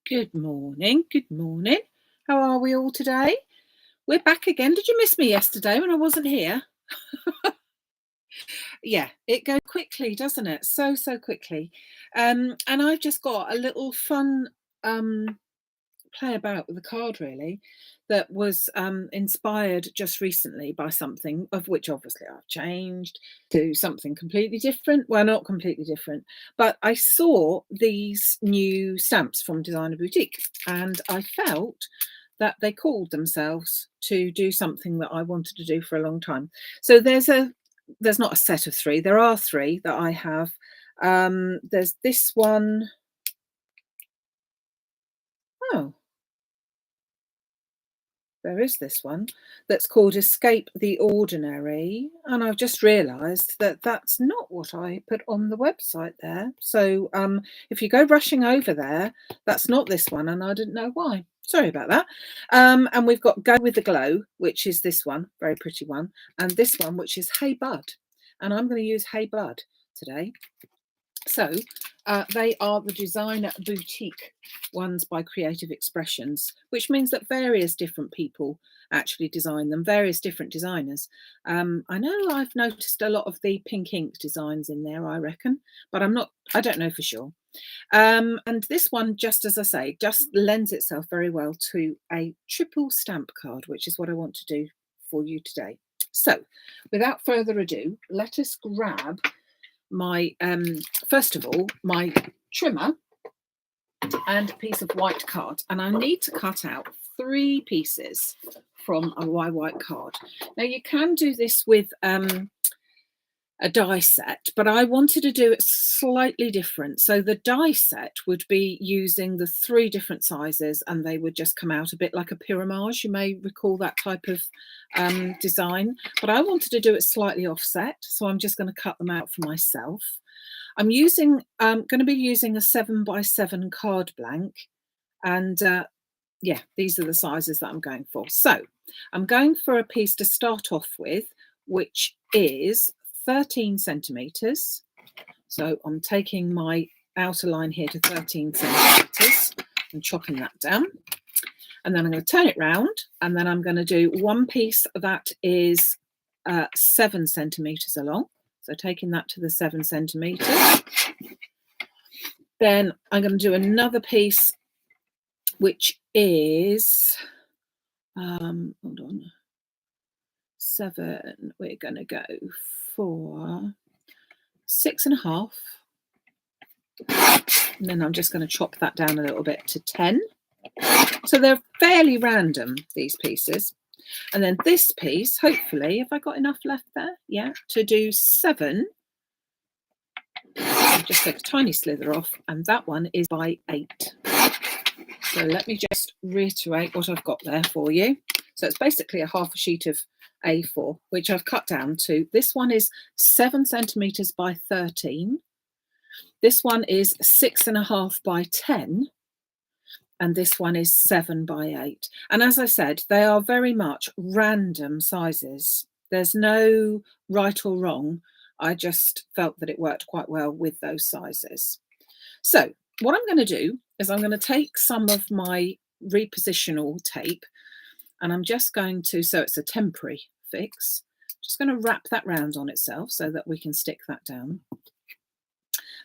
Good morning. Good morning. How are we all today? We're back again. Did you miss me yesterday when I wasn't here? Yeah, it goes quickly, doesn't it? So quickly. And I've just got a little fun play about with the card, really, that was inspired just recently by something of which obviously I've changed to something completely different. Well, not completely different, but I saw these new stamps from Designer Boutique and I felt that they called themselves to do something that I wanted to do for a long time. So there's not a set of three. There are three that I have. There's this one. Oh, there is this one that's called Escape the Ordinary. And I've just realised that that's not what I put on the website there. So if you go rushing over there, that's not this one. And I didn't know why. Sorry about that. And we've got Go with the Glow, which is this one, very pretty one. And this one, which is Hey Bud. And I'm going to use Hey Bud today. So they are the Designer Boutique ones by Creative Expressions, which means that various different people actually design them, various different designers. I know I've noticed a lot of the pink ink designs in there, I reckon, but I don't know for sure. And this one, just as I say, just lends itself very well to a triple stamp card, which is what I want to do for you today. So without further ado, let us grab my first of all my trimmer and a piece of white card, and I need to cut out 3 pieces from a white card. Now you can do this with a die set, but I wanted to do it slightly different. So the die set would be using the 3 different sizes and they would just come out a bit like a pyramide. You may recall that type of design, but I wanted to do it slightly offset. So I'm just going to cut them out for myself. I'm going to be using a 7x7 card blank. And yeah, these are the sizes that I'm going for. So I'm going for a piece to start off with, which is 13 centimeters. So I'm taking my outer line here to 13 centimeters and chopping that down. And then I'm going to turn it round, and then I'm going to do one piece that is 7 centimeters along. So taking that to the 7 centimeters. Then I'm going to do another piece, which is, hold on, 7. We're going to go for 6.5. And then I'm just going to chop that down a little bit to 10. So they're fairly random, these pieces. And then this piece, hopefully, have I got enough left there? Yeah, to do 7. I'll just take a tiny slither off, and that one is by 8. So let me just reiterate what I've got there for you. So it's basically a half a sheet of A4, which I've cut down to. This one is 7 centimeters by 13. This one is 6.5 by 10. And this one is 7 by 8. And as I said, they are very much random sizes. There's no right or wrong. I just felt that it worked quite well with those sizes. So what I'm going to do is I'm going to take some of my repositional tape, and I'm just going to, so it's a temporary fix, just going to wrap that round on itself so that we can stick that down.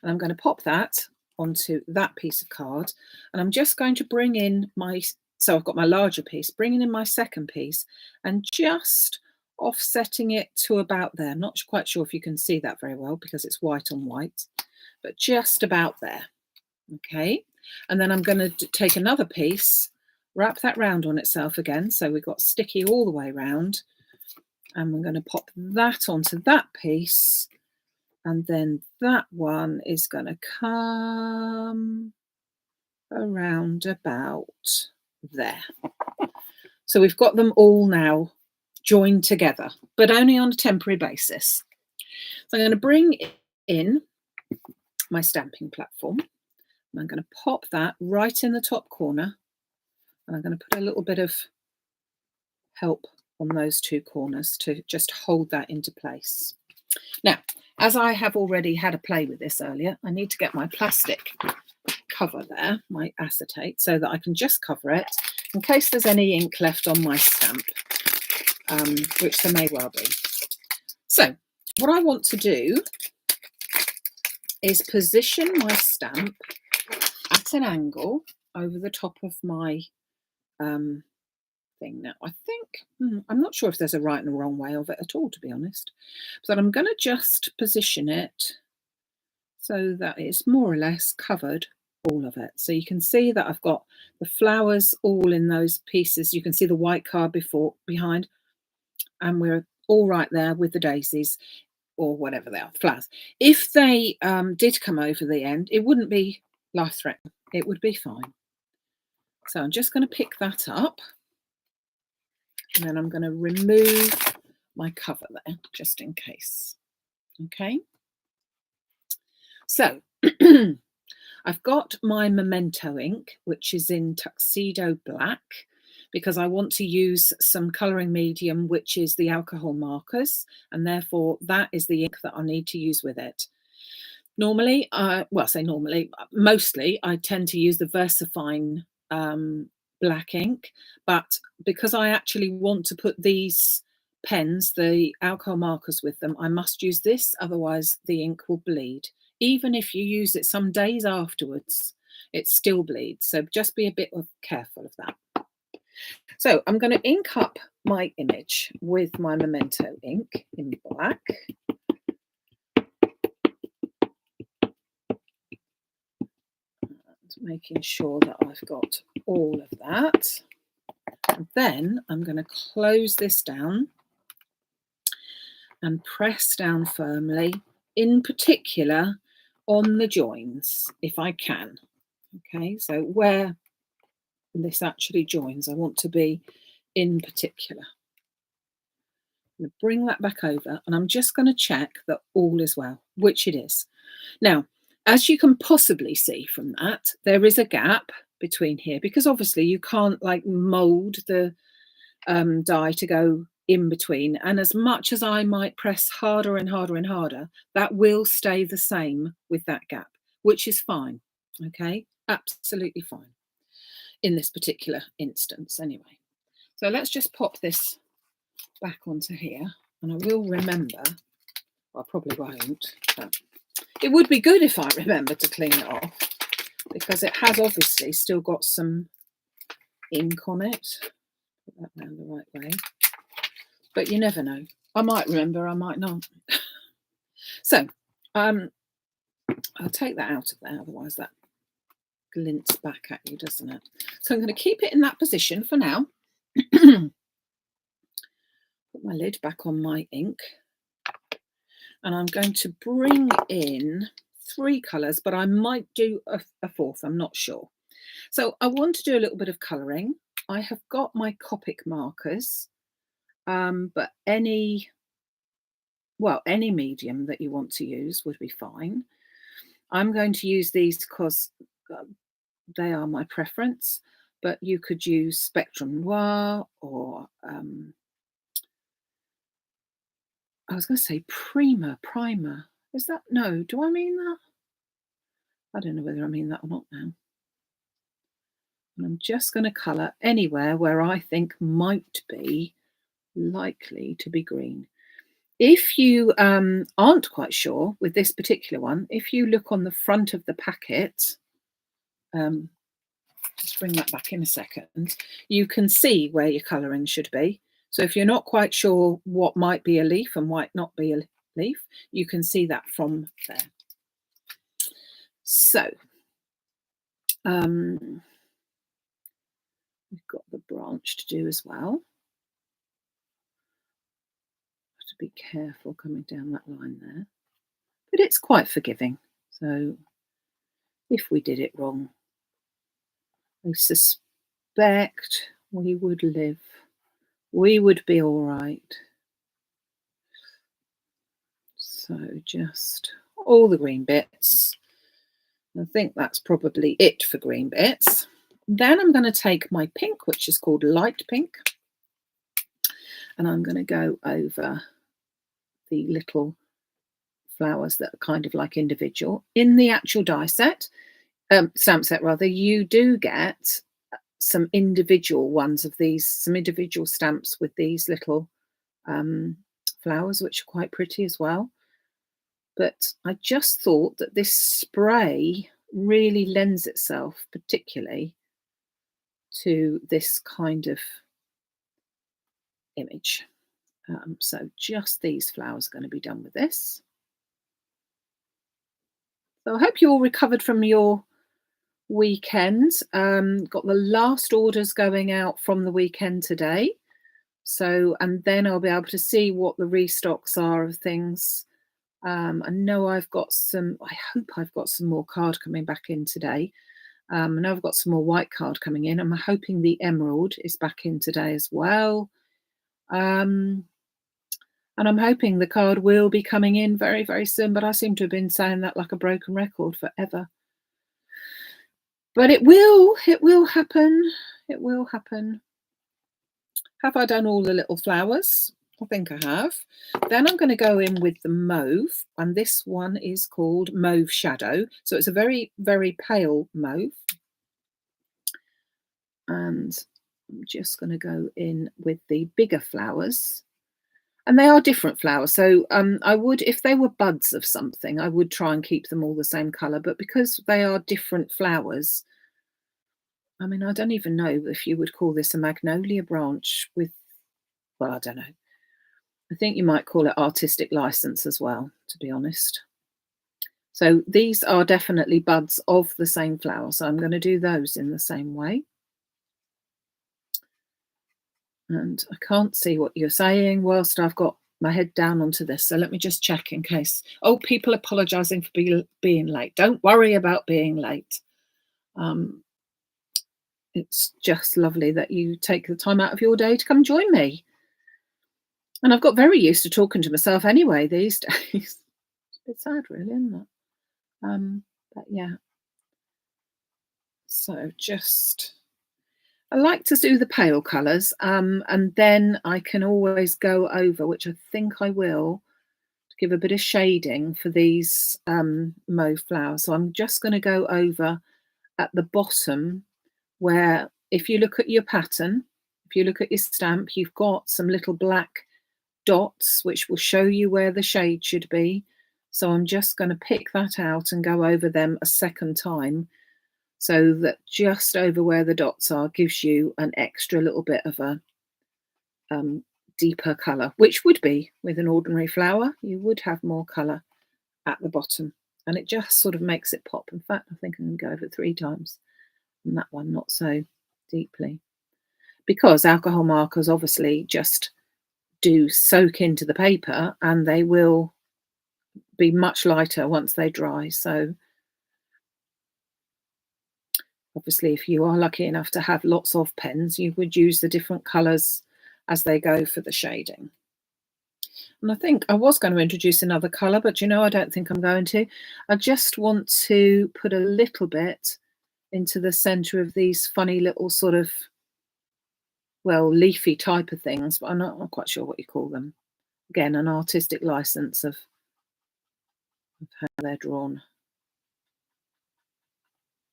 And I'm going to pop that onto that piece of card, and I'm just going to bring in my, so I've got my larger piece, bringing in my second piece and just offsetting it to about there. I'm not quite sure if you can see that very well because it's white on white, but just about there. Okay, and then I'm going to take another piece, wrap that round on itself again, so we've got sticky all the way around, and we're going to pop that onto that piece. And then that one is going to come around about there. So we've got them all now joined together, but only on a temporary basis. So I'm going to bring in my stamping platform. And I'm going to pop that right in the top corner. And I'm going to put a little bit of help on those 2 corners to just hold that into place. Now, as I have already had a play with this earlier, I need to get my plastic cover there, my acetate, so that I can just cover it in case there's any ink left on my stamp, which there may well be. So what I want to do is position my stamp at an angle over the top of my thing. Now, I think, I'm not sure if there's a right and a wrong way of it at all, to be honest. But I'm going to just position it so that it's more or less covered all of it. So you can see that I've got the flowers all in those pieces. You can see the white card behind, and we're all right there with the daisies, or whatever they are, flowers. If they did come over the end, it wouldn't be life-threatening. It would be fine. So I'm just going to pick that up, and then I'm going to remove my cover there, just in case. Okay. So I've got my Memento ink, which is in Tuxedo Black, because I want to use some colouring medium, which is the alcohol markers, and therefore that is the ink that I need to use with it. Normally, mostly I tend to use the VersaFine black ink, but because I actually want to put these pens, the alcohol markers, with them, I must use this, otherwise the ink will bleed. Even if you use it some days afterwards, it still bleeds. So just be a bit careful of that. So I'm going to ink up my image with my Memento ink in black. Making sure that I've got all of that. And then I'm going to close this down and press down firmly, in particular on the joins, if I can. Okay, so where this actually joins, I want to be in particular. I'm going to bring that back over, and I'm just going to check that all is well, which it is. Now, as you can possibly see from that, there is a gap between here, because obviously you can't like mold the die to go in between. And as much as I might press harder and harder and harder, that will stay the same with that gap, which is fine. Okay, absolutely fine in this particular instance anyway. So let's just pop this back onto here, and I will remember, well, I probably won't, but it would be good if I remember to clean it off, because it has obviously still got some ink on it. Put that round the right way. But you never know. I might remember, I might not. So I'll take that out of there, otherwise that glints back at you, doesn't it? So I'm going to keep it in that position for now. Put my lid back on my ink. And I'm going to bring in 3 colours, but I might do a fourth, I'm not sure. So I want to do a little bit of colouring. I have got my Copic markers, but any medium that you want to use would be fine. I'm going to use these because they are my preference, but you could use Spectrum Noir, or I was going to say primer. Is that, no, do I mean that? I don't know whether I mean that or not now. And I'm just going to colour anywhere where I think might be likely to be green. If you aren't quite sure with this particular one, if you look on the front of the packet, just bring that back in a second, you can see where your colouring should be. So if you're not quite sure what might be a leaf and might not be a leaf, you can see that from there. So we've got the branch to do as well. Have to be careful coming down that line there, but it's quite forgiving. So if we did it wrong, I suspect we would live. We would be all right. So just all the green bits. I think that's probably it for green bits. Then I'm going to take my pink, which is called light pink, and I'm going to go over the little flowers that are kind of like individual. In the actual die set, stamp set rather, you do get some individual ones of these, some individual stamps with these little flowers, which are quite pretty as well. But I just thought that this spray really lends itself particularly to this kind of image. So just these flowers are going to be done with this. So I hope you all recovered from your weekend. Got the last orders going out from the weekend today. So, and then I'll be able to see what the restocks are of things. I know I've got some, I hope I've got some more card coming back in today. I know I've got some more white card coming in. I'm hoping the emerald is back in today as well. And I'm hoping the card will be coming in very, very soon, but I seem to have been saying that like a broken record forever. But it will happen. It will happen. Have I done all the little flowers? I think I have. Then I'm going to go in with the mauve, and this one is called Mauve Shadow. So it's a very, very pale mauve. And I'm just going to go in with the bigger flowers. And they are different flowers. So I would, if they were buds of something, I would try and keep them all the same colour. But because they are different flowers, I mean, I don't even know if you would call this a magnolia branch with, well, I don't know. I think you might call it artistic license as well, to be honest. So these are definitely buds of the same flower. So I'm going to do those in the same way. And I can't see what you're saying whilst I've got my head down onto this. So let me just check in case. Oh, people apologising for being late. Don't worry about being late. It's just lovely that you take the time out of your day to come join me. And I've got very used to talking to myself anyway these days. It's a bit sad, really, isn't it? But yeah. So just, I like to do the pale colours, and then I can always go over, which I think I will, to give a bit of shading for these mauve flowers. So I'm just going to go over at the bottom where, if you look at your pattern, if you look at your stamp, you've got some little black dots which will show you where the shade should be. So I'm just going to pick that out and go over them a second time, so that just over where the dots are gives you an extra little bit of a deeper colour, which would be with an ordinary flower. You would have more colour at the bottom, and it just sort of makes it pop. In fact, I think I'm going to go over it 3 times, and that one not so deeply, because alcohol markers obviously just do soak into the paper and they will be much lighter once they dry. So obviously, if you are lucky enough to have lots of pens, you would use the different colours as they go for the shading. And I think I was going to introduce another colour, but I don't think I'm going to. I just want to put a little bit into the centre of these funny little sort of, well, leafy type of things, but I'm not quite sure what you call them. Again, an artistic license of how they're drawn.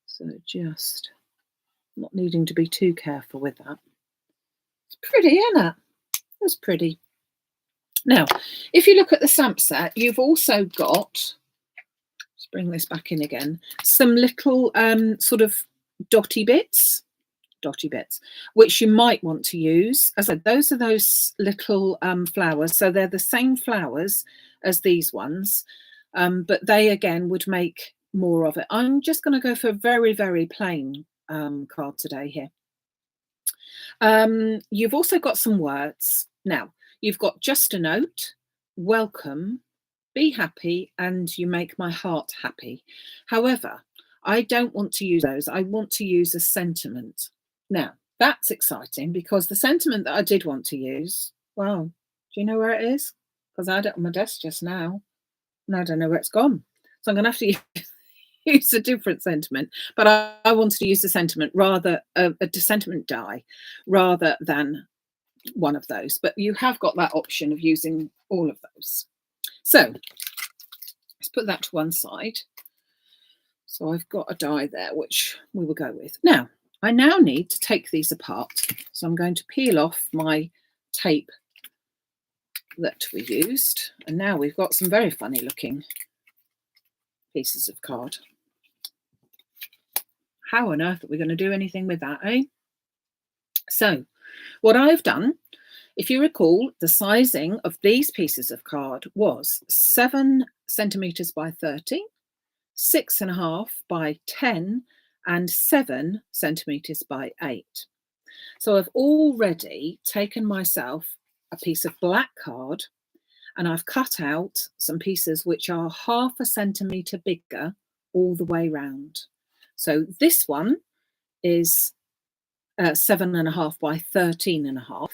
So just not needing to be too careful with that. It's pretty, isn't it? It's pretty. Now, if you look at the stamp set, you've also got, let's bring this back in again, some little sort of dotty bits, which you might want to use. As I said, those are those little flowers. So they're the same flowers as these ones, but they again would make more of it. I'm just going to go for a very, very plain card today here. You've also got some words. Now, you've got just a note, welcome, be happy, and you make my heart happy. However, I don't want to use those. I want to use a sentiment. Now, that's exciting, because the sentiment that I did want to use, well, do you know where it is? Because I had it on my desk just now, and I don't know where it's gone. So I'm going to have to use a different sentiment. But I wanted to use the sentiment, rather a sentiment die, rather than one of those. But you have got that option of using all of those. So let's put that to one side. So I've got a die there, which we will go with. Now, I now need to take these apart. So I'm going to peel off my tape that we used. And now we've got some very funny looking pieces of card. How on earth are we going to do anything with that, eh? So what I've done, if you recall, the sizing of these pieces of card was 7 centimetres by 30, 6.5 by 10, and 7 centimetres by 8. So I've already taken myself a piece of black card and I've cut out some pieces which are 0.5 centimetre bigger all the way round. So this one is 7.5 by 13.5.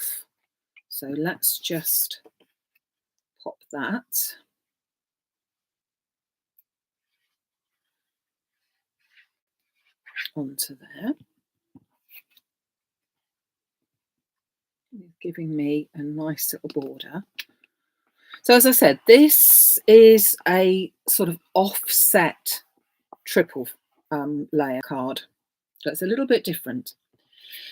So let's just pop that onto there. Giving me a nice little border. So as I said, this is a sort of offset triple layer card. So it's a little bit different.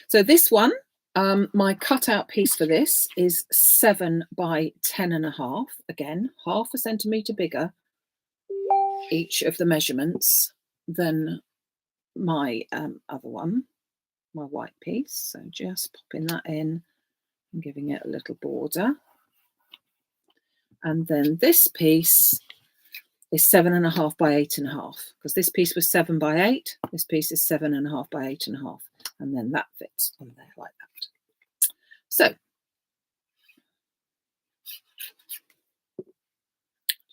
So this one, my cutout piece for this is 7 by 10.5. Again, 0.5 centimetre bigger, each of the measurements, than my other one, my white piece. So just popping that in and giving it a little border. And then this piece is 7.5 by 8.5, because this piece was 7 by 8. This piece is 7.5 by 8.5, and then that fits on there like that. So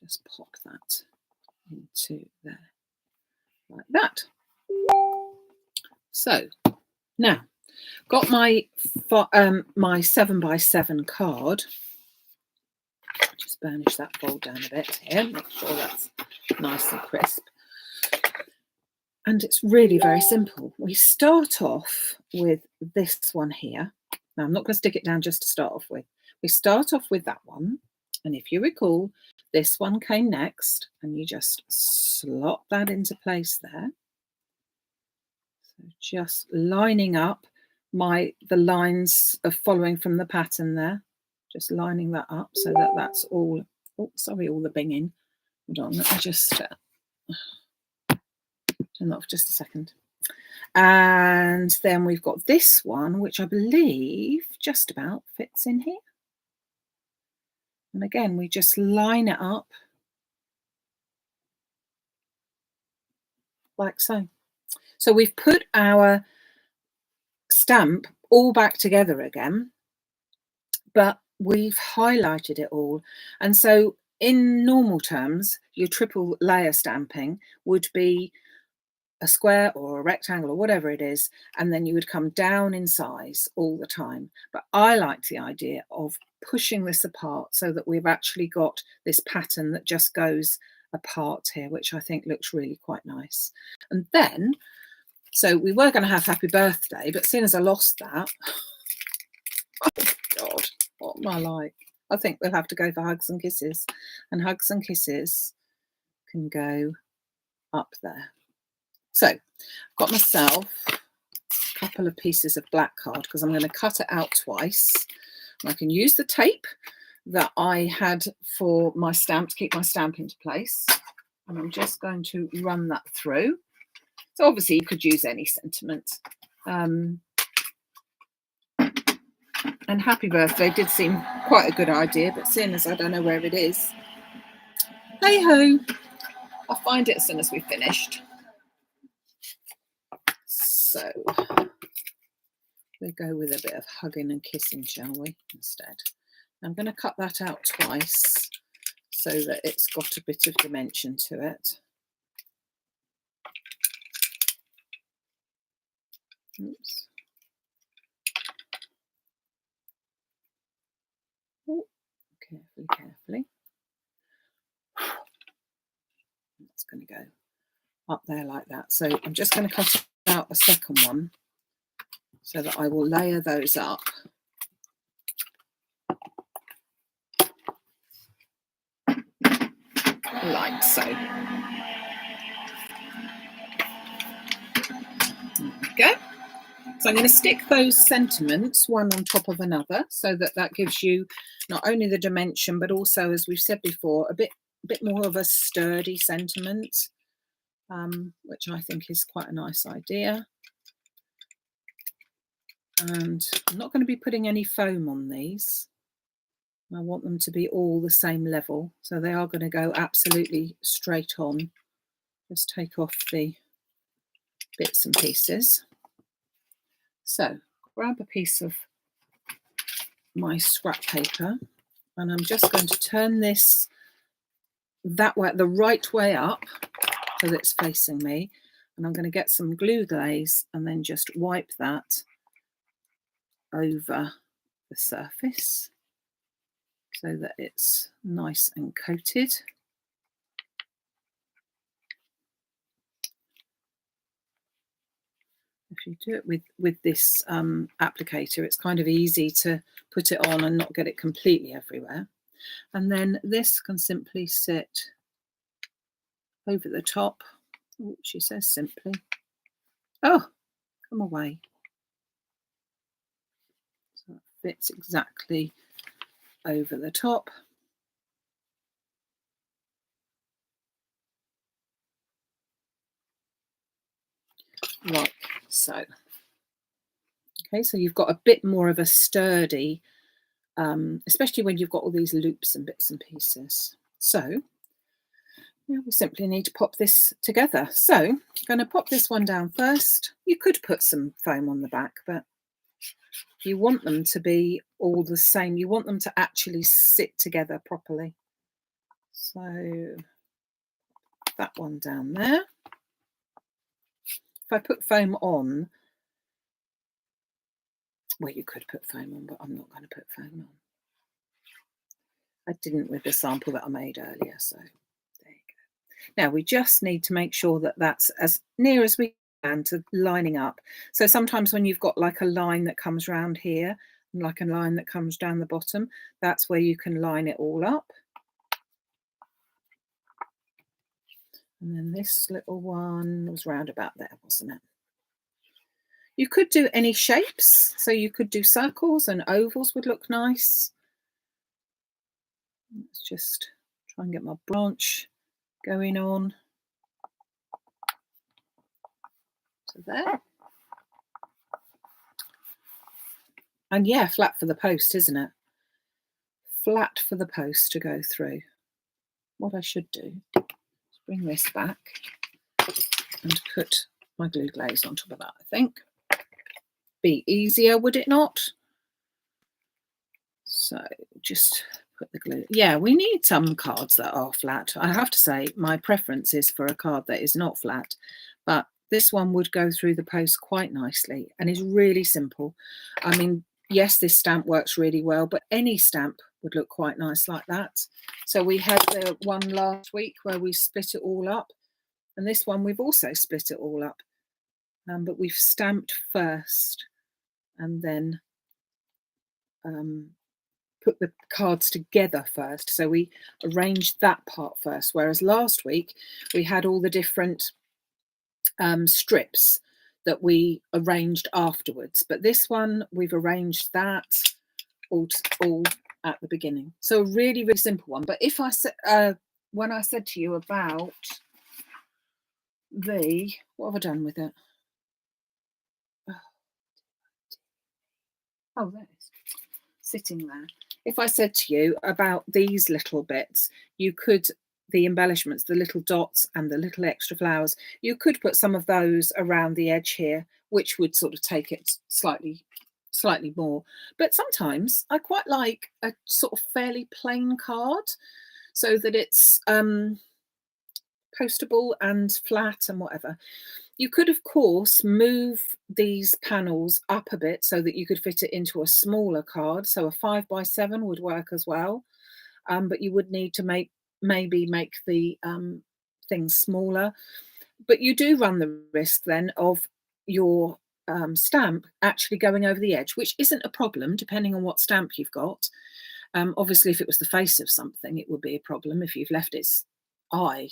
just pop that into there like that. So now got my 7 by 7 card. Just burnish that fold down a bit here, make sure that's nice and crisp. And it's really very simple. We start off with this one here. Now, I'm not going to stick it down just to start off with. We start off with that one. And if you recall, this one came next, and you just slot that into place there. So just lining up the lines of following from the pattern there. Just lining that up so that that's all, oh, sorry, all the binging. Hold on, let me just turn that off just a second. And then we've got this one, which I believe just about fits in here. And again, we just line it up like so. So we've put our stamp all back together again, but we've highlighted it all. And so in normal terms, your triple layer stamping would be a square or a rectangle or whatever it is, and then you would come down in size all the time. But I like the idea of pushing this apart so that we've actually got this pattern that just goes apart here, which I think looks really quite nice. And then, so we were going to have happy birthday, but seeing as I lost that, oh God, what am I like? I think we'll have to go for hugs and kisses, and hugs and kisses can go up there. So I've got myself a couple of pieces of black card because I'm going to cut it out twice. And I can use the tape that I had for my stamp to keep my stamp into place. And I'm just going to run that through. So obviously you could use any sentiment. And happy birthday did seem quite a good idea, but seeing as I don't know where it is, hey ho, I'll find it as soon as we've finished. So we'll go with a bit of hugging and kissing, shall we, instead? I'm going to cut that out twice so that it's got a bit of dimension to it. Oops. Oh, carefully, carefully. It's going to go up there like that. So I'm just going to cut out a second one so that I will layer those up. Like so. go. So I'm going to stick those sentiments one on top of another, so that that gives you not only the dimension, but also, as we've said before, a bit more of a sturdy sentiment, which I think is quite a nice idea. And I'm not going to be putting any foam on these. I want them to be all the same level, so they are going to go absolutely straight on. Just take off the bits and pieces. So grab a piece of my scrap paper, and I'm just going to turn this that way, the right way up, so that it's facing me, and I'm going to get some glue glaze and then just wipe that over the surface so that it's nice and coated. If you do it with this applicator, it's kind of easy to put it on and not get it completely everywhere. And then this can simply sit over the top. Oh, she says simply. Oh, come away. So it fits exactly over the top. Like so. Okay, so you've got a bit more of a sturdy, especially when you've got all these loops and bits and pieces. So now we simply need to pop this together. So I'm going to pop this one down first. You could put some foam on the back, but you want them to be all the same. You want them to actually sit together properly. So that one down there. If I put foam on, well, you could put foam on, but I'm not going to put foam on. I didn't with the sample that I made earlier, so there you go. Now we just need to make sure that that's as near as we can to lining up. So sometimes when you've got like a line that comes around here, and like a line that comes down the bottom, that's where you can line it all up. And then this little one was round about there, wasn't it? You could do any shapes. So you could do circles, and ovals would look nice. Let's just try and get my branch going on. So there. And yeah, flat for the post, isn't it? Flat for the post to go through. What I should do is bring this back and put my glue glaze on top of that, I think. Be easier, would it not? So just put the glue. Yeah, we need some cards that are flat. I have to say my preference is for a card that is not flat, but this one would go through the post quite nicely and is really simple. I mean, yes, this stamp works really well, but any stamp would look quite nice like that. So we had the one last week where we split it all up, and this one we've also split it all up, but we've stamped first and then put the cards together first. So we arranged that part first, whereas last week we had all the different strips that we arranged afterwards, but this one we've arranged that all at the beginning. So a really, really simple one. But if I said when I said to you about the, what have I done with it? Oh, there it is, sitting there. If I said to you about these little bits, you could, the embellishments, the little dots and the little extra flowers, you could put some of those around the edge here, which would sort of take it slightly more. But sometimes I quite like a sort of fairly plain card so that it's postable and flat and whatever. You could, of course, move these panels up a bit so that you could fit it into a smaller card. So a 5x7 would work as well. But you would need to maybe make the things smaller. But you do run the risk then of your stamp actually going over the edge, which isn't a problem depending on what stamp you've got. Obviously, if it was the face of something, it would be a problem if you've left its eye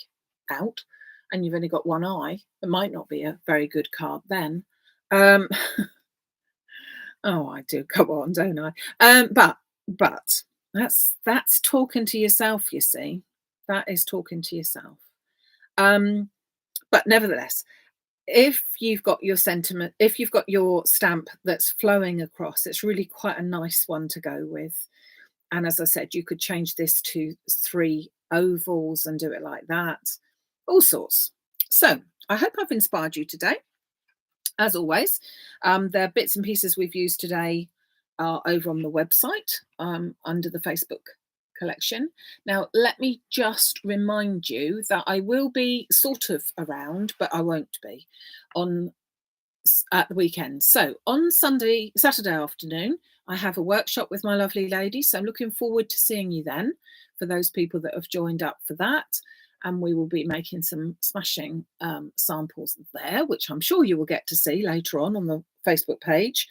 out and you've only got one eye. It might not be a very good card then. Um, oh, I do go on, don't I? But that's talking to yourself, you see. That is talking to yourself. Um, but nevertheless, if you've got your sentiment, if you've got your stamp that's flowing across, it's really quite a nice one to go with. And as I said, you could change this to 3 ovals and do it like that, all sorts. So I hope I've inspired you today. As always, there are bits and pieces we've used today are over on the website under the Facebook collection. Now, let me just remind you that I will be sort of around, but I won't be on at the weekend. So on Saturday afternoon, I have a workshop with my lovely lady. So I'm looking forward to seeing you then for those people that have joined up for that. And we will be making some smashing samples there, which I'm sure you will get to see later on the Facebook page.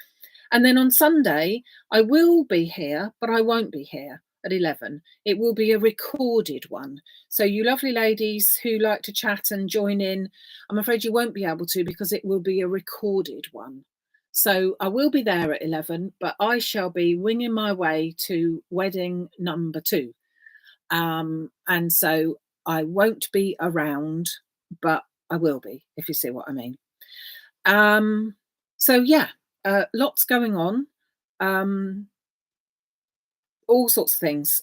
And then on Sunday, I will be here, but I won't be here at 11. It will be a recorded one. So you lovely ladies who like to chat and join in, I'm afraid you won't be able to because it will be a recorded one. So I will be there at 11, but I shall be winging my way to wedding number 2. And so I won't be around, but I will be, if you see what I mean. So yeah, lots going on. All sorts of things,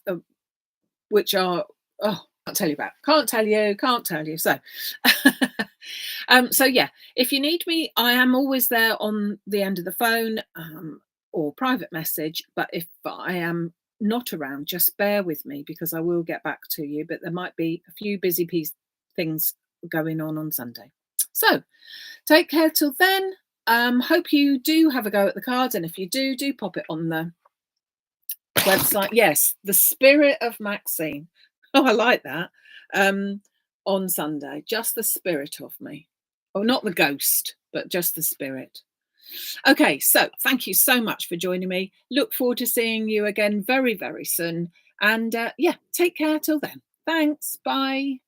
which are, oh, can't tell you about. Can't tell you. So, so yeah, if you need me, I am always there on the end of the phone or private message. But if I am not around, just bear with me because I will get back to you. But there might be a few busy things going on Sunday. So take care till then. Hope you do have a go at the cards, and if you do pop it on the website. Yes, the spirit of Maxine. Oh, I like that. On Sunday, just the spirit of me. Oh, not the ghost, but just the spirit. Okay, so thank you so much for joining me. Look forward to seeing you again very, very soon. And yeah, take care till then. Thanks. Bye.